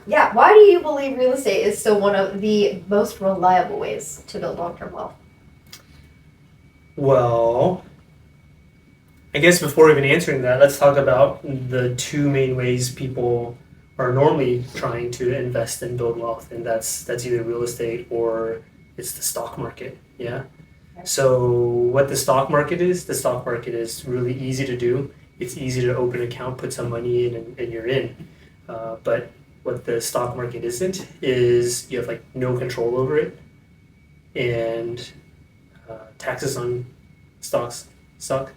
Yeah, why do you believe real estate is still one of the most reliable ways to build long-term wealth? Well, I guess before even answering that, let's talk about the two main ways people are normally trying to invest and build wealth, and that's either real estate or it's the stock market. Yeah. Okay. So what the stock market is really easy to do. It's easy to open an account, put some money in, and you're in. But what the stock market isn't is you have like no control over it, and taxes on stocks suck.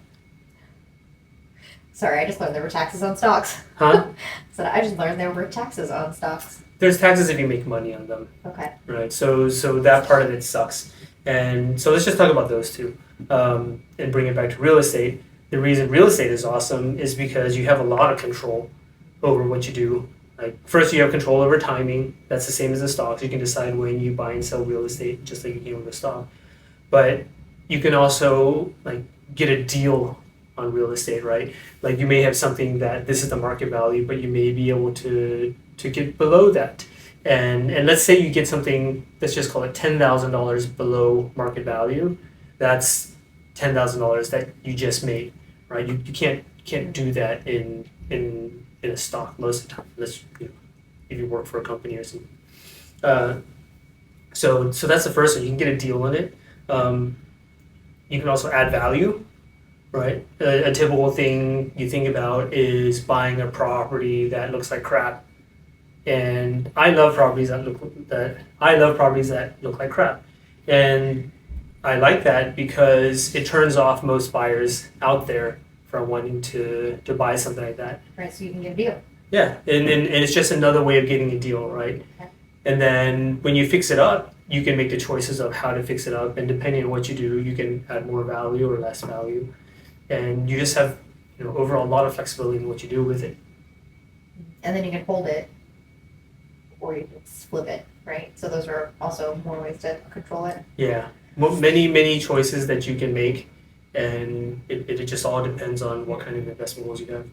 Sorry, I just learned there were taxes on stocks. Huh? So I just learned there were taxes on stocks. There's taxes if you make money on them, Okay. right? So that part of it sucks. And so let's just talk about those two, and bring it back to real estate. The reason real estate is awesome is because you have a lot of control over what you do. Like first, you have control over timing. That's the same as the stocks. You can decide when you buy and sell real estate, just like you can with a stock. But you can also like get a deal on real estate, right? Like you may have something that this is the market value, but you may be able to get below that. And let's say you get something, let's just call it $10,000 below market value. That's $10,000 that you just made, right? You can't do that in a stock most of the time, unless if you work for a company or something. So that's the first one. You can get a deal on it. You can also add value, right? A typical thing you think about is buying a property that looks like crap. And I love properties that look like crap. And I like that because it turns off most buyers out there from wanting to buy something like that. Right, so you can get a deal. Yeah, and it's just another way of getting a deal, right? Okay. And then when you fix it up, you can make the choices of how to fix it up, and depending on what you do, you can add more value or less value, and you just have overall a lot of flexibility in what you do with it. And then you can hold it or you can flip it, right? So those are also more ways to control it. Yeah, many choices that you can make, and it just all depends on what kind of investment goals you have.